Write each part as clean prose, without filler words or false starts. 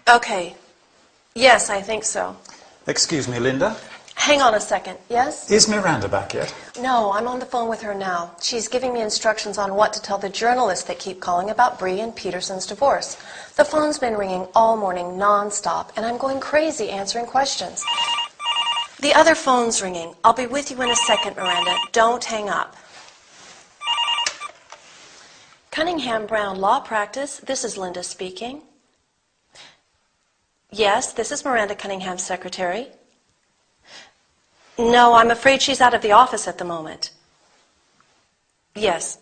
Okay. Yes, I think so. Excuse me, Linda. Hang on a second. Yes? Is Miranda back yet? No, I'm on the phone with her now. She's giving me instructions on what to tell the journalists that keep calling about Bree and Peterson's divorce. The phone's been ringing all morning non-stop, and I'm going crazy answering questions. The other phone's ringing. I'll be with you in a second, Miranda. Don't hang up. Cunningham Brown Law Practice. This is Linda speaking. Yes, this is Miranda Cunningham's secretary. No, I'm afraid she's out of the office at the moment. Yes.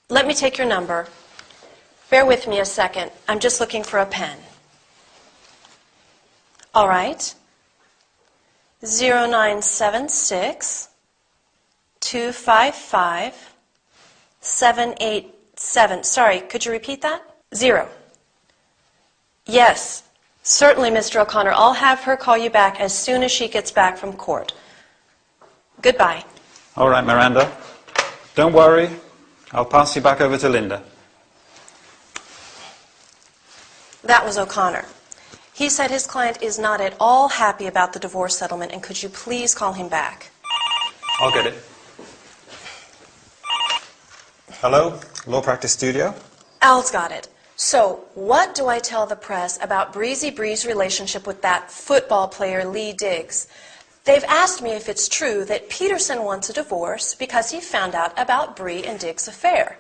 Let me take your number. Bear with me a second. I'm just looking for a pen. All right. 0976 255 787. Sorry, could you repeat that? 0. Yes. Certainly, Mr. O'Connor. I'll have her call you back as soon as she gets back from court. Goodbye. All right, Miranda. Don't worry. I'll pass you back over to Linda. That was O'Connor. He said his client is not at all happy about the divorce settlement, and could you please call him back? I'll get it. Hello, Law Practice Studio? Al's got it. So, what do I tell the press about Breezy Bree's relationship with that football player Lee Diggs? They've asked me if it's true that Peterson wants a divorce because he found out about Bree and Diggs' affair.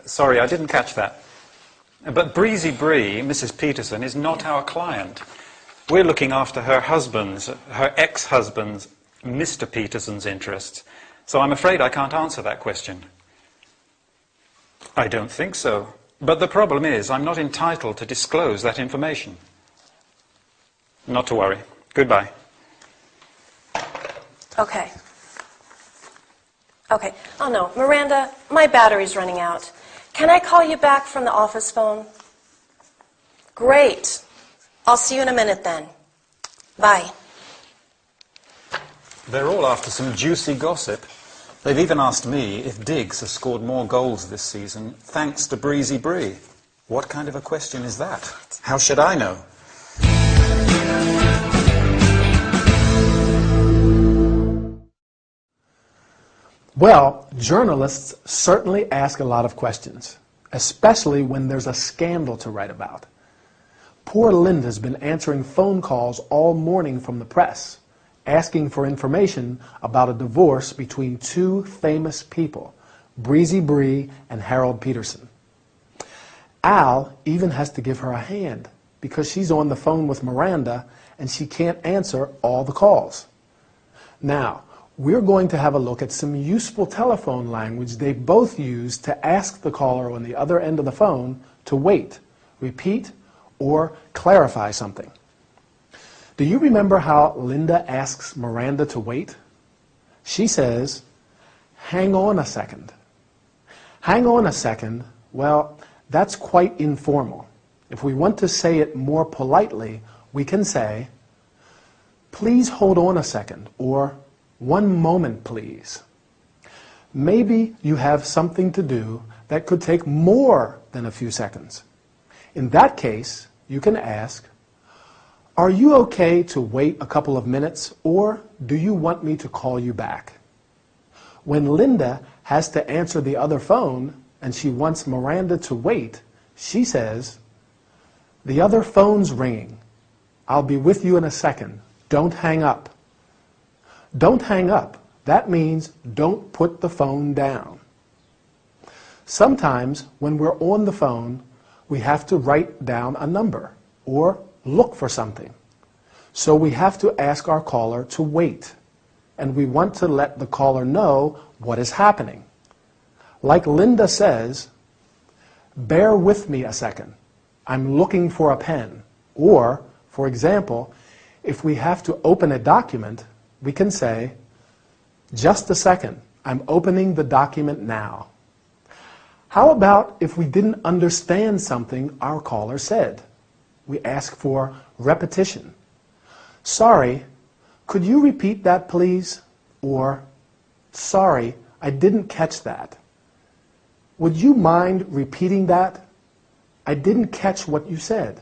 Sorry, I didn't catch that. But Breezy Bree, Mrs. Peterson, is not our client. We're looking after her husband's, her ex-husband's, Mr. Peterson's interests. So I'm afraid I can't answer that question. I don't think so. But the problem is, I'm not entitled to disclose that information. Not to worry. Goodbye. Okay. Okay. Oh, no. Miranda, my battery's running out. Can I call you back from the office phone? Great. I'll see you in a minute then. Bye. They're all after some juicy gossip. They've even asked me if Diggs has scored more goals this season thanks to Breezy Bree. What kind of a question is that? How should I know? Well, journalists certainly ask a lot of questions, especially when there's a scandal to write about. Poor Linda's been answering phone calls all morning from the press, asking for information about a divorce between two famous people, Breezy Bree and Harold Peterson. Al even has to give her a hand because she's on the phone with Miranda and she can't answer all the calls. Now, we're going to have a look at some useful telephone language they both use to ask the caller on the other end of the phone to wait, repeat, or clarify something. Do you remember how Linda asks Miranda to wait? She says, "Hang on a second." Hang on a second, well, that's quite informal. If we want to say it more politely, we can say, "Please hold on a second," or "One moment, please." Maybe you have something to do that could take more than a few seconds. In that case, you can ask, "Are you okay to wait a couple of minutes, or do you want me to call you back?" When Linda has to answer the other phone and she wants Miranda to wait, she says, "The other phone's ringing. I'll be with you in a second. Don't hang up." Don't hang up. That means don't put the phone down. Sometimes when we're on the phone, we have to write down a number or look for something. So we have to ask our caller to wait, and we want to let the caller know what is happening. Like Linda says, "Bear with me a second. I'm looking for a pen." Or, for example, if we have to open a document, we can say, "Just a second. I'm opening the document now." How about if we didn't understand something our caller said? We ask for repetition. "Sorry, could you repeat that, please?" Or, "Sorry, I didn't catch that. Would you mind repeating that? I didn't catch what you said."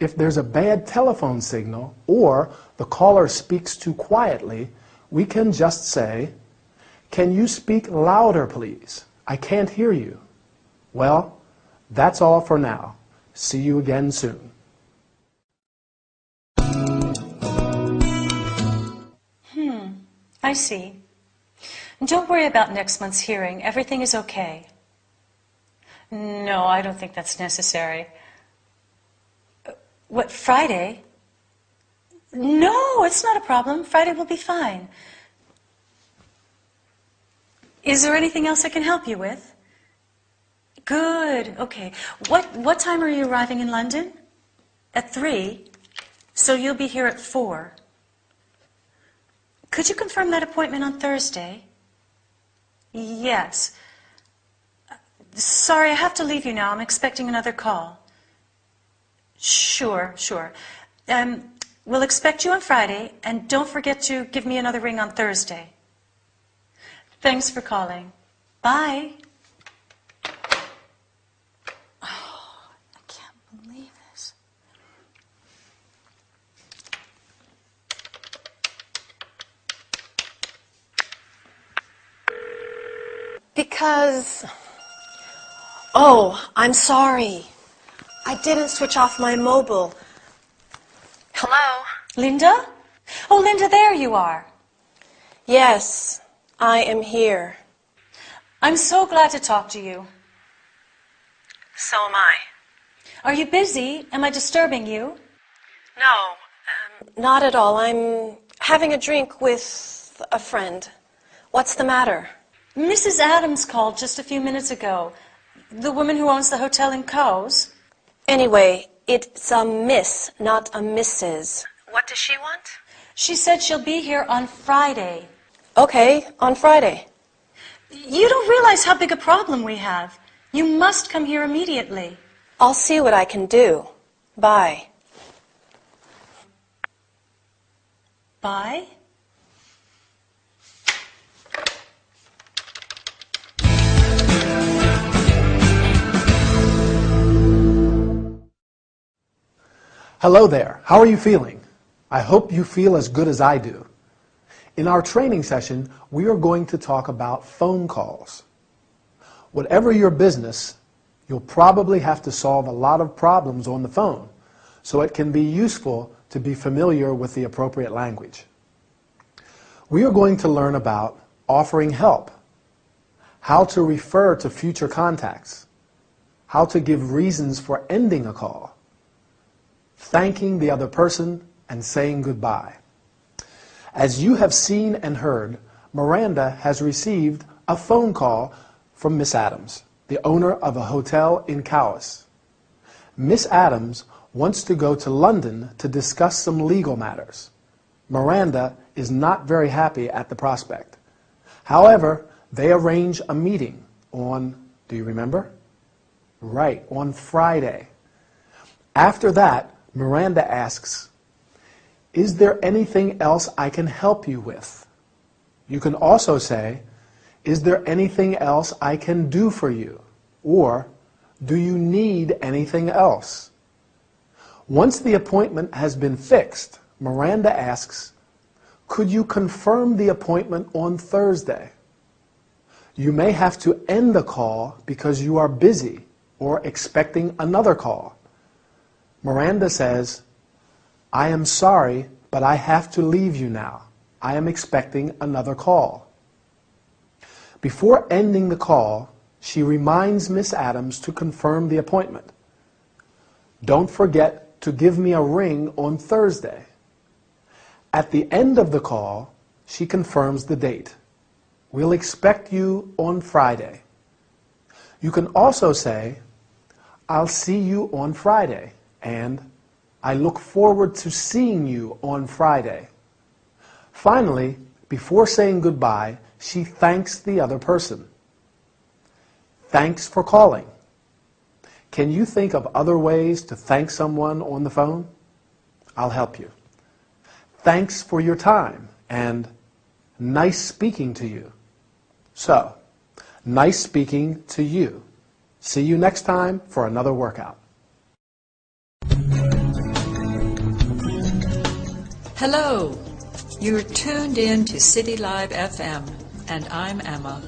If there's a bad telephone signal or the caller speaks too quietly, we can just say, "Can you speak louder, please? I can't hear you." Well, that's all for now. See you again soon. I see. Don't worry about next month's hearing. Everything is okay. No, I don't think that's necessary. What, Friday? No, it's not a problem. Friday will be fine. Is there anything else I can help you with? Good, okay. What time are you arriving in London? At 3? So you'll be here at 4. Could you confirm that appointment on Thursday? Yes. Sorry, I have to leave you now. I'm expecting another call. Sure. We'll expect you on Friday, and don't forget to give me another ring on Thursday. Thanks for calling. Bye. Oh, I can't believe this. Because... Oh, I'm sorry. I didn't switch off my mobile. Hello? Linda? Oh, Linda, there you are. Yes, I am here. I'm so glad to talk to you. So am I. Are you busy? Am I disturbing you? No, not at all. I'm having a drink with a friend. What's the matter? Mrs. Adams called just a few minutes ago. The woman who owns the hotel in Cowes. Anyway, it's a miss, not a Mrs. What does she want? She said she'll be here on Friday. Okay, on Friday. You don't realize how big a problem we have. You must come here immediately. I'll see what I can do. Bye. Bye? Hello there. How are you feeling? I hope you feel as good as I do. In our training session, we are going to talk about phone calls. Whatever your business, you'll probably have to solve a lot of problems on the phone, so it can be useful to be familiar with the appropriate language. We are going to learn about offering help, how to refer to future contacts, how to give reasons for ending a call, thanking the other person, and saying goodbye. As you have seen and heard, Miranda has received a phone call from Miss Adams, the owner of a hotel in Cowes. Miss Adams wants to go to London to discuss some legal matters. Miranda is not very happy at the prospect. However, they arrange a meeting on, do you remember? Right, on Friday. After that, Miranda asks, "Is there anything else I can help you with?" You can also say, "Is there anything else I can do for you?" Or, "Do you need anything else?" Once the appointment has been fixed, Miranda asks, "Could you confirm the appointment on Thursday?" You may have to end the call because you are busy or expecting another call. Miranda says, "I am sorry, but I have to leave you now. I am expecting another call." Before ending the call, she reminds Miss Adams to confirm the appointment. "Don't forget to give me a ring on Thursday." At the end of the call, she confirms the date. "We'll expect you on Friday." You can also say, "I'll see you on Friday," and "I look forward to seeing you on Friday." Finally, before saying goodbye, she thanks the other person. "Thanks for calling." Can you think of other ways to thank someone on the phone? I'll help you. "Thanks for your time," and "Nice speaking to you." So, nice speaking to you. See you next time for another workout. Hello, you're tuned in to City Live FM, and I'm Emma.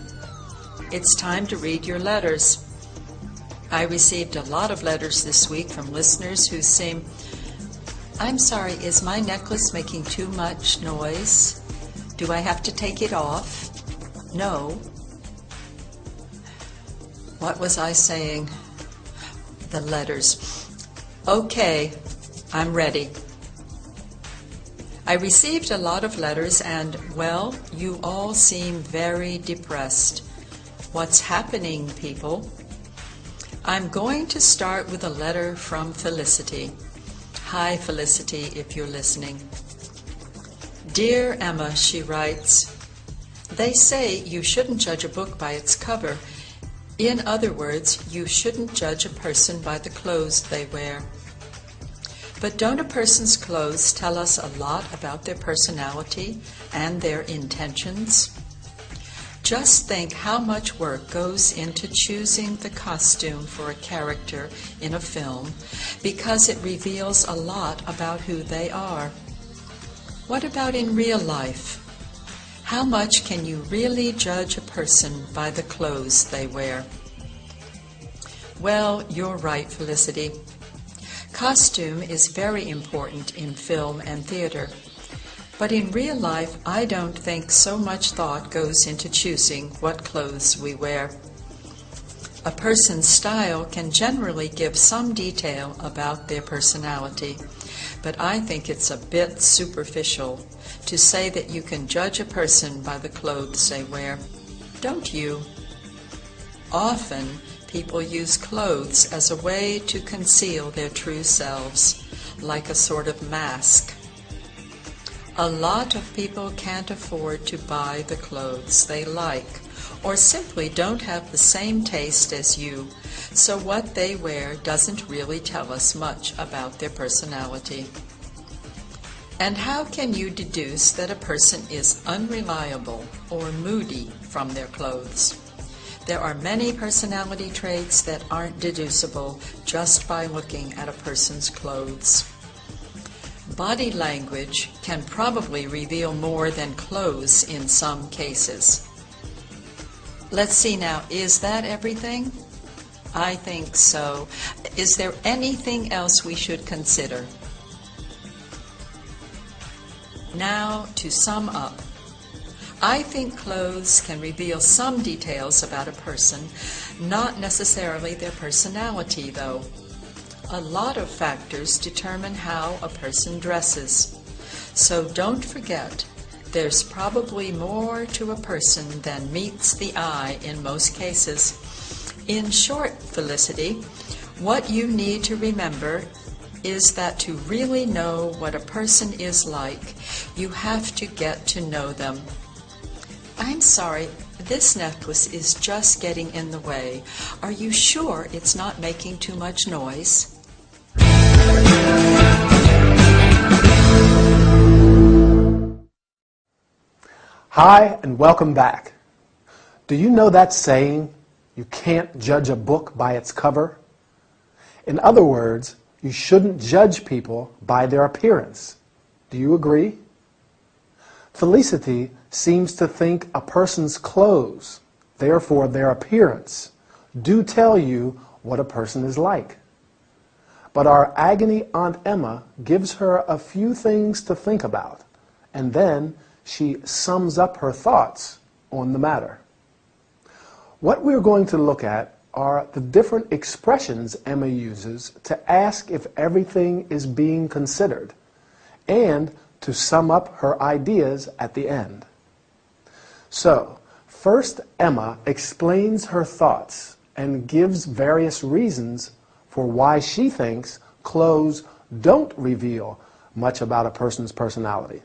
It's time to read your letters. I received a lot of letters this week from listeners who seem, I'm sorry, is my necklace making too much noise? Do I have to take it off? No. What was I saying? The letters. Okay, I'm ready. I received a lot of letters and, well, you all seem very depressed. What's happening, people? I'm going to start with a letter from Felicity. Hi, Felicity, if you're listening. Dear Emma, she writes, they say you shouldn't judge a book by its cover. In other words, you shouldn't judge a person by the clothes they wear. But don't a person's clothes tell us a lot about their personality and their intentions? Just think how much work goes into choosing the costume for a character in a film, because it reveals a lot about who they are. What about in real life? How much can you really judge a person by the clothes they wear? Well, you're right, Felicity. Costume is very important in film and theater. But in real life, I don't think so much thought goes into choosing what clothes we wear. A person's style can generally give some detail about their personality, but I think it's a bit superficial to say that you can judge a person by the clothes they wear. Don't you? Often, people use clothes as a way to conceal their true selves, like a sort of mask. A lot of people can't afford to buy the clothes they like, or simply don't have the same taste as you, so what they wear doesn't really tell us much about their personality. And how can you deduce that a person is unreliable or moody from their clothes? There are many personality traits that aren't deducible just by looking at a person's clothes. Body language can probably reveal more than clothes in some cases. Let's see now, is that everything? I think so. Is there anything else we should consider? Now, to sum up. I think clothes can reveal some details about a person, not necessarily their personality, though. A lot of factors determine how a person dresses. So don't forget, there's probably more to a person than meets the eye in most cases. In short, Felicity, what you need to remember is that to really know what a person is like, you have to get to know them. I'm sorry, this necklace is just getting in the way. Are you sure it's not making too much noise? Hi, and welcome back. Do you know that saying, you can't judge a book by its cover? In other words, you shouldn't judge people by their appearance. Do you agree? Felicity seems to think a person's clothes, therefore their appearance, do tell you what a person is like. But our agony Aunt Emma gives her a few things to think about, and then she sums up her thoughts on the matter. What we're going to look at are the different expressions Emma uses to ask if everything is being considered, and to sum up her ideas at the end. So, first Emma explains her thoughts and gives various reasons for why she thinks clothes don't reveal much about a person's personality.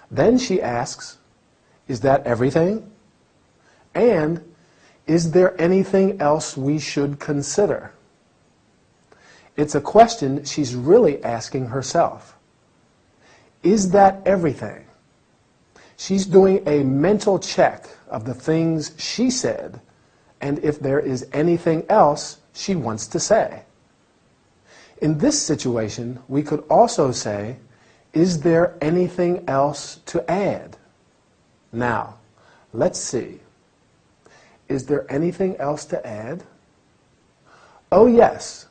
Then she asks, is that everything? And is there anything else we should consider? It's a question she's really asking herself. Is that everything? She's doing a mental check of the things she said and if there is anything else she wants to say. In this situation, we could also say, Is there anything else to add? Now, let's see. Is there anything else to add? Oh yes,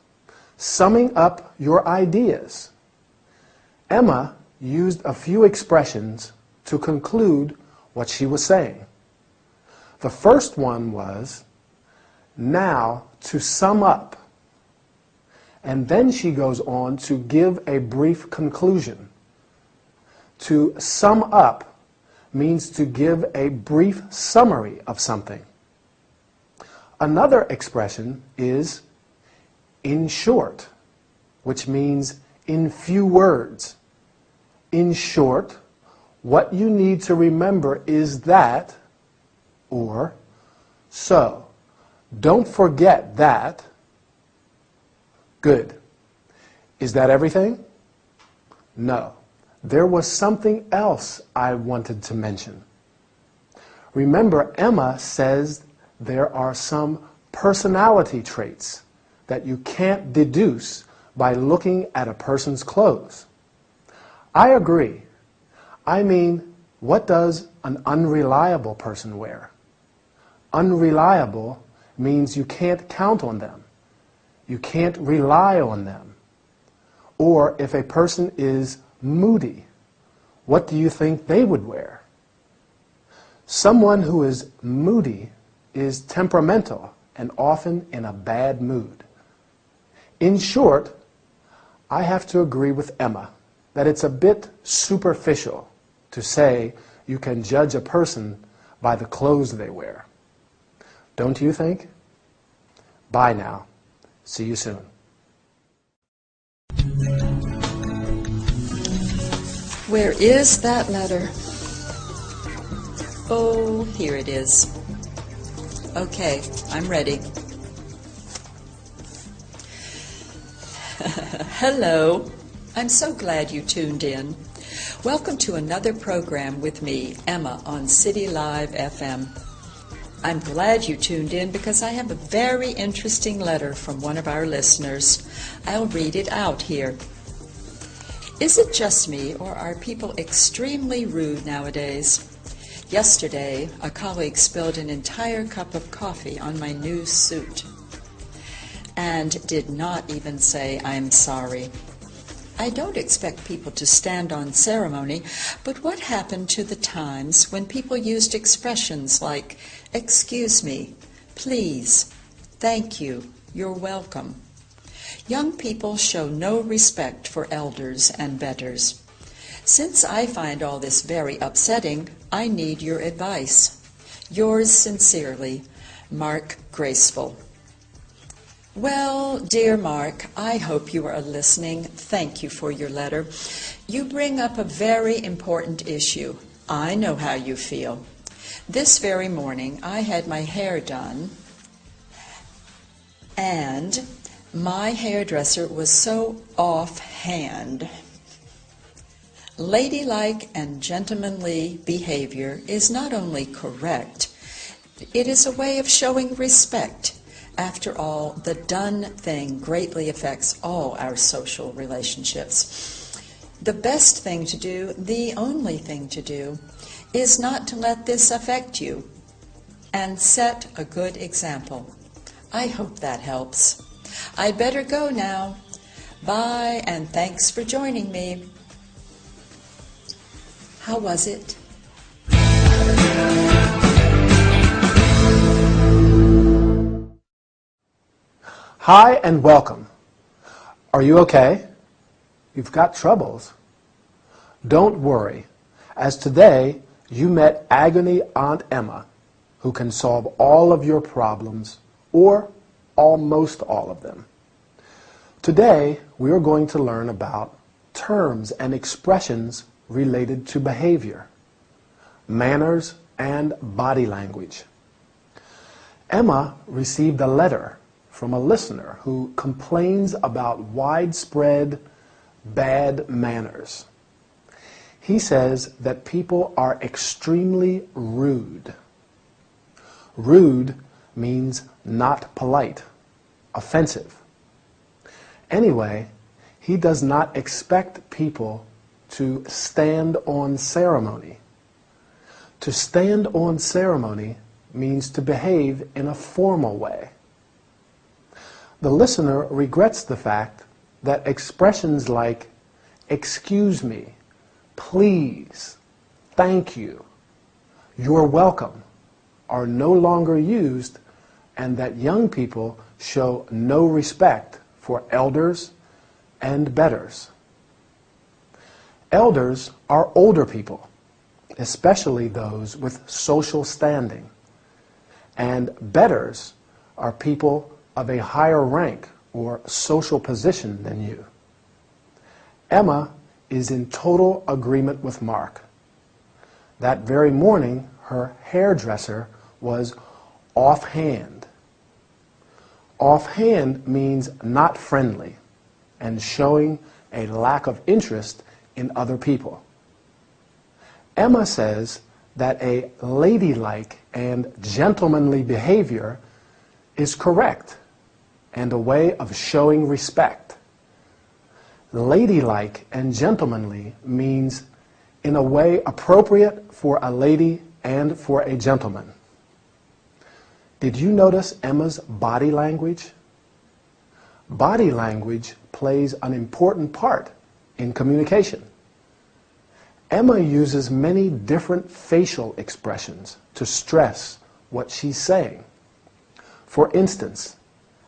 summing up your ideas. Emma used a few expressions to conclude what she was saying. The first one was, now to sum up. And then she goes on to give a brief conclusion. To sum up means to give a brief summary of something. Another expression is in short, which means in few words. In short, what you need to remember is that, or so. Don't forget that. Good. Is that everything? No. There was something else I wanted to mention. Remember, Emma says there are some personality traits that you can't deduce by looking at a person's clothes. I agree. I mean, what does an unreliable person wear? Unreliable means you can't count on them. You can't rely on them. Or if a person is moody, what do you think they would wear? Someone who is moody is temperamental and often in a bad mood. In short, I have to agree with Emma that it's a bit superficial to say you can judge a person by the clothes they wear. Don't you think? Bye now. See you soon. Where is that letter? Oh, here it is. Okay, I'm ready. Hello. I'm so glad you tuned in. Welcome to another program with me, Emma, on City Live FM. I'm glad you tuned in because I have a very interesting letter from one of our listeners. I'll read it out here. Is it just me, or are people extremely rude nowadays? Yesterday, a colleague spilled an entire cup of coffee on my new suit and did not even say, "I'm sorry." I don't expect people to stand on ceremony, but what happened to the times when people used expressions like, "Excuse me," "Please," "Thank you," "You're welcome"? Young people show no respect for elders and betters. Since I find all this very upsetting, I need your advice. Yours sincerely, Mark Graceful. Well, dear Mark, I hope you are listening. Thank you for your letter. You bring up a very important issue. I know how you feel. This very morning, I had my hair done, and my hairdresser was so offhand. Ladylike and gentlemanly behavior is not only correct, it is a way of showing respect. After all, the done thing greatly affects all our social relationships. The best thing to do, the only thing to do, is not to let this affect you, and set a good example. I hope that helps. I'd better go now. Bye, and thanks for joining me. How was it? Hi and welcome. Are you okay? You've got troubles. Don't worry, as today you met Agony Aunt Emma, who can solve all of your problems, or almost all of them. Today we are going to learn about terms and expressions related to behavior, manners, and body language. Emma received a letter from a listener who complains about widespread bad manners. He says that people are extremely rude. Rude means not polite, offensive. Anyway, he does not expect people to stand on ceremony. To stand on ceremony means to behave in a formal way. The listener regrets the fact that expressions like excuse me, please, thank you, you're welcome are no longer used, and that young people show no respect for elders and betters. Elders are older people, especially those with social standing, and betters are people of a higher rank or social position than you. Emma is in total agreement with Mark. That very morning, her hairdresser was offhand. Offhand means not friendly and showing a lack of interest in other people. Emma says that a ladylike and gentlemanly behavior is correct and a way of showing respect. Ladylike and gentlemanly means in a way appropriate for a lady and for a gentleman. Did you notice Emma's body language? Body language plays an important part in communication. Emma uses many different facial expressions to stress what she's saying. For instance,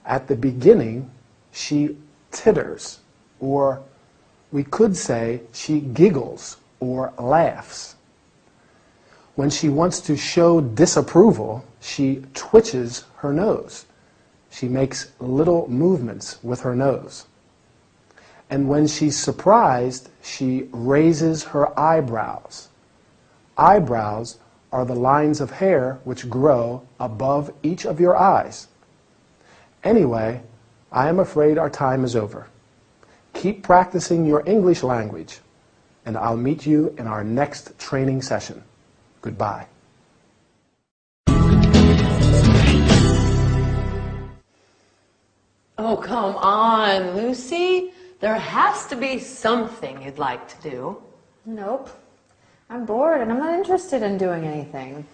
at the beginning, she titters, or we could say she giggles or laughs. When she wants to show disapproval, she twitches her nose. She makes little movements with her nose. And when she's surprised, she raises her eyebrows. Eyebrows are the lines of hair which grow above each of your eyes. Anyway, I am afraid our time is over. Keep practicing your English language, and I'll meet you in our next training session. Goodbye. Oh, come on, Lucy. There has to be something you'd like to do. Nope. I'm bored and I'm not interested in doing anything.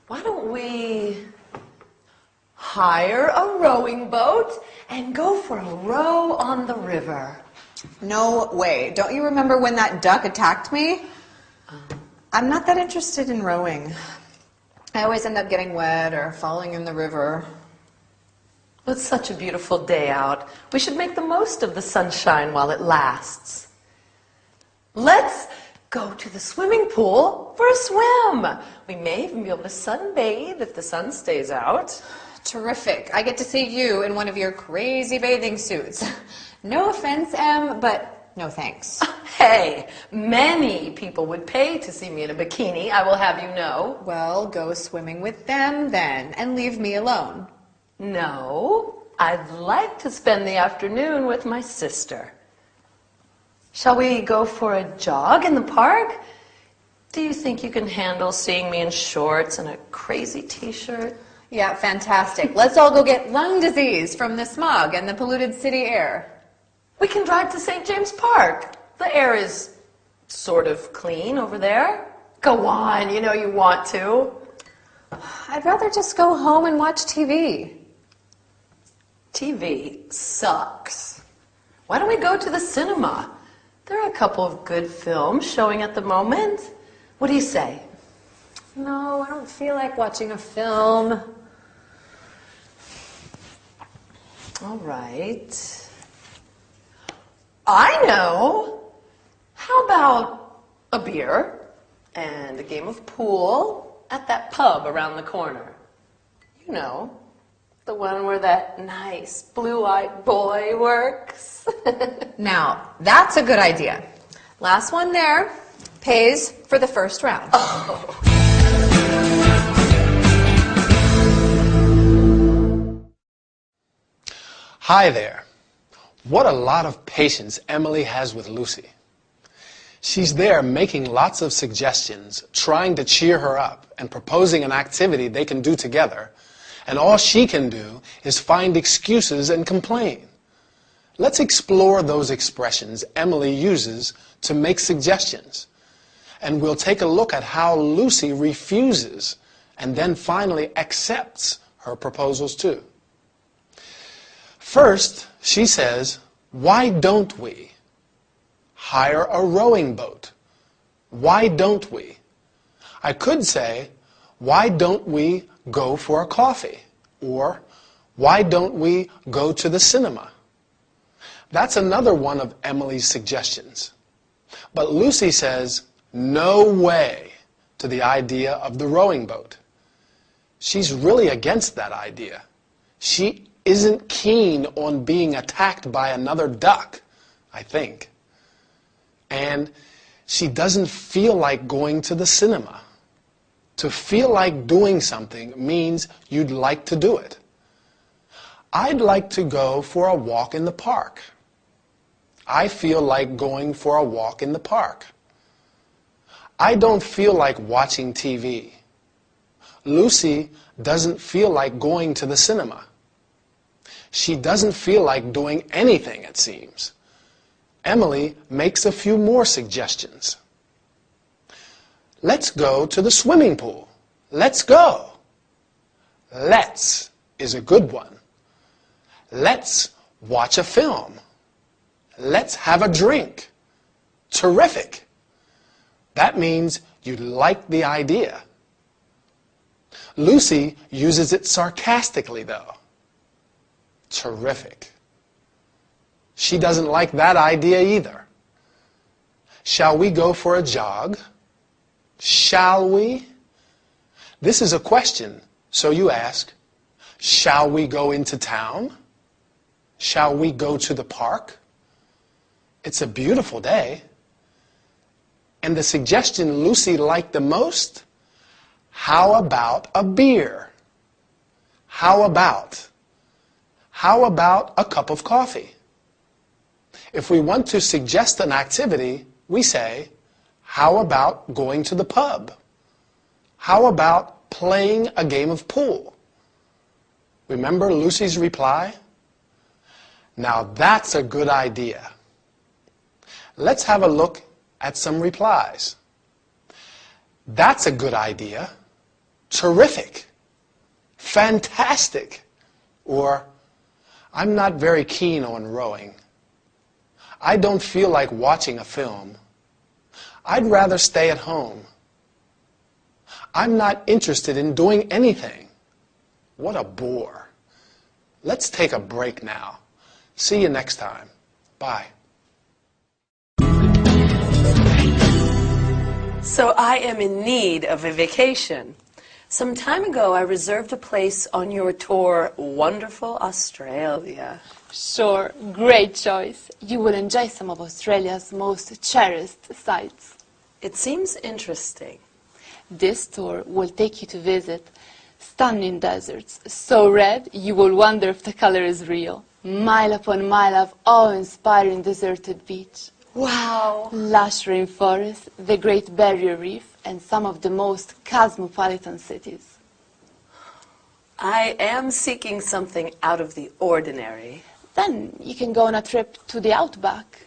Why don't we hire a rowing boat and go for a row on the river? No way. Don't you remember when that duck attacked me? I'm not that interested in rowing. I always end up getting wet or falling in the river. It's such a beautiful day out. We should make the most of the sunshine while it lasts. Let's go to the swimming pool for a swim. We may even be able to sunbathe if the sun stays out. Terrific. I get to see you in one of your crazy bathing suits. No offense, Em, but no thanks. Hey, many people would pay to see me in a bikini, I will have you know. Well, go swimming with them then, and leave me alone. No, I'd like to spend the afternoon with my sister. Shall we go for a jog in the park? Do you think you can handle seeing me in shorts and a crazy t-shirt? Yeah, fantastic. Let's all go get lung disease from the smog and the polluted city air. We can drive to St. James Park. The air is sort of clean over there. Go on, you know you want to. I'd rather just go home and watch TV. TV sucks. Why don't we go to the cinema? There are a couple of good films showing at the moment. What do you say? No, I don't feel like watching a film. All right. I know. How about a beer and a game of pool at that pub around the corner? You know, the one where that nice blue-eyed boy works. Now, that's a good idea. Last one there pays for the first round. Oh. Hi there. What a lot of patience Emily has with Lucy. She's there making lots of suggestions, trying to cheer her up, and proposing an activity they can do together, and all she can do is find excuses and complain. Let's explore those expressions Emily uses to make suggestions. And we'll take a look at how Lucy refuses and then finally accepts her proposals too. First, she says, "Why don't we hire a rowing boat? Why don't we?" I could say, "Why don't we go for a coffee?" Or, "Why don't we go to the cinema?" That's another one of Emily's suggestions. But Lucy says, "No way," to the idea of the rowing boat. She's really against that idea. She isn't keen on being attacked by another duck, I think. And she doesn't feel like going to the cinema. To feel like doing something means you'd like to do it. I'd like to go for a walk in the park. I feel like going for a walk in the park. I don't feel like watching TV. Lucy doesn't feel like going to the cinema. She doesn't feel like doing anything, it seems. Emily makes a few more suggestions. Let's go to the swimming pool. Let's go. Let's is a good one. Let's watch a film. Let's have a drink. Terrific. That means you like the idea. Lucy uses it sarcastically, though. Terrific. She doesn't like that idea either. Shall we go for a jog? Shall we? This is a question, so you ask, shall we go into town? Shall we go to the park? It's a beautiful day. And the suggestion Lucy liked the most, how about a beer? How about a cup of coffee? If we want to suggest an activity, we say, how about going to the pub? How about playing a game of pool? Remember Lucy's reply? Now that's a good idea. Let's have a look at some replies. That's a good idea. Terrific. Fantastic. Or, I'm not very keen on rowing. I don't feel like watching a film. I'd rather stay at home. I'm not interested in doing anything. What a bore. Let's take a break now. See you next time. Bye. So I am in need of a vacation. Some time ago, I reserved a place on your tour, Wonderful Australia. Sure, great choice. You will enjoy some of Australia's most cherished sites. It seems interesting. This tour will take you to visit stunning deserts, so red you will wonder if the color is real. Mile upon mile of awe-inspiring deserted beach. Wow! Lush rainforest, the Great Barrier Reef, and some of the most cosmopolitan cities. I am seeking something out of the ordinary. Then you can go on a trip to the outback.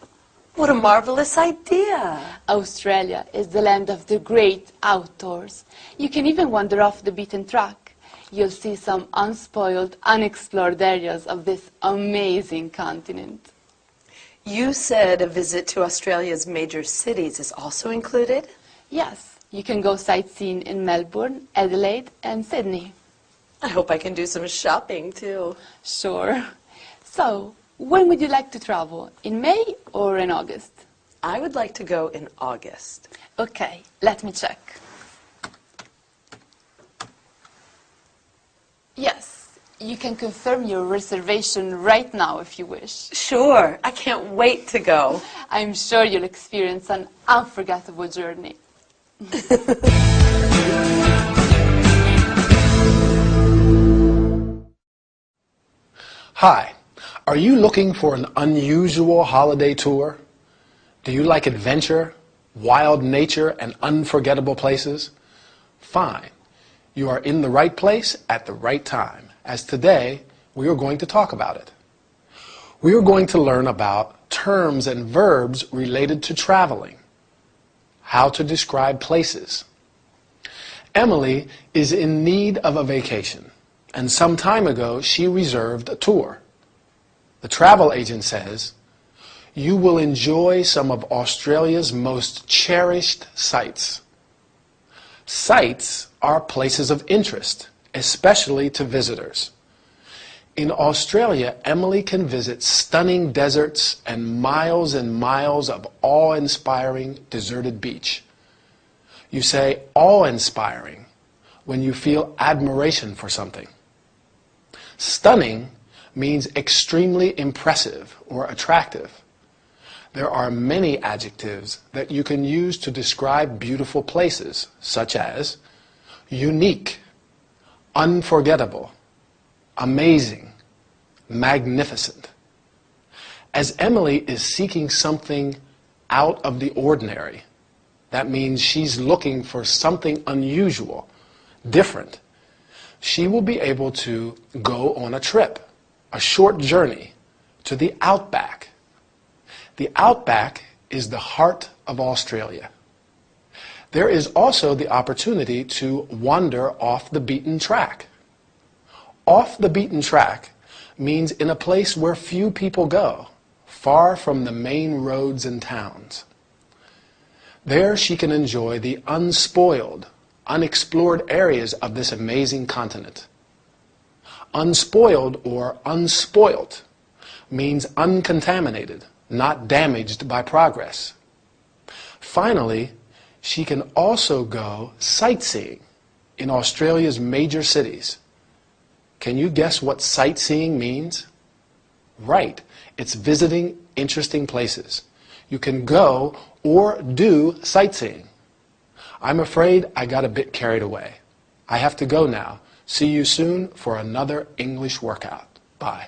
What a marvelous idea! Australia is the land of the great outdoors. You can even wander off the beaten track. You'll see some unspoiled, unexplored areas of this amazing continent. You said a visit to Australia's major cities is also included? Yes, you can go sightseeing in Melbourne, Adelaide, and Sydney. I hope I can do some shopping, too. Sure. So, when would you like to travel? In May or in August? I would like to go in August. Okay, let me check. Yes, you can confirm your reservation right now if you wish. Sure, I can't wait to go. I'm sure you'll experience an unforgettable journey. Hi, are you looking for an unusual holiday tour? Do you like adventure, wild nature, and unforgettable places? Fine. You are in the right place at the right time, as today we are going to talk about it. We are going to learn about terms and verbs related to traveling, how to describe places. Emily is in need of a vacation, and some time ago she reserved a tour. The travel agent says, "You will enjoy some of Australia's most cherished sights." Sights are places of interest, especially to visitors. In Australia, Emily can visit stunning deserts and miles of awe-inspiring deserted beach. You say awe-inspiring when you feel admiration for something. Stunning means extremely impressive or attractive. There are many adjectives that you can use to describe beautiful places, such as unique, unforgettable, amazing, magnificent. As Emily is seeking something out of the ordinary, that means she's looking for something unusual, different. She will be able to go on a trip, a short journey, to the outback. The outback is the heart of Australia. There is also the opportunity to wander off the beaten track. Off the beaten track means in a place where few people go, far from the main roads and towns. There she can enjoy the unspoiled, unexplored areas of this amazing continent. Unspoiled or unspoilt means uncontaminated, not damaged by progress. Finally, she can also go sightseeing in Australia's major cities. Can you guess what sightseeing means? Right, it's visiting interesting places. You can go or do sightseeing. I'm afraid I got a bit carried away. I have to go now. See you soon for another English workout. Bye.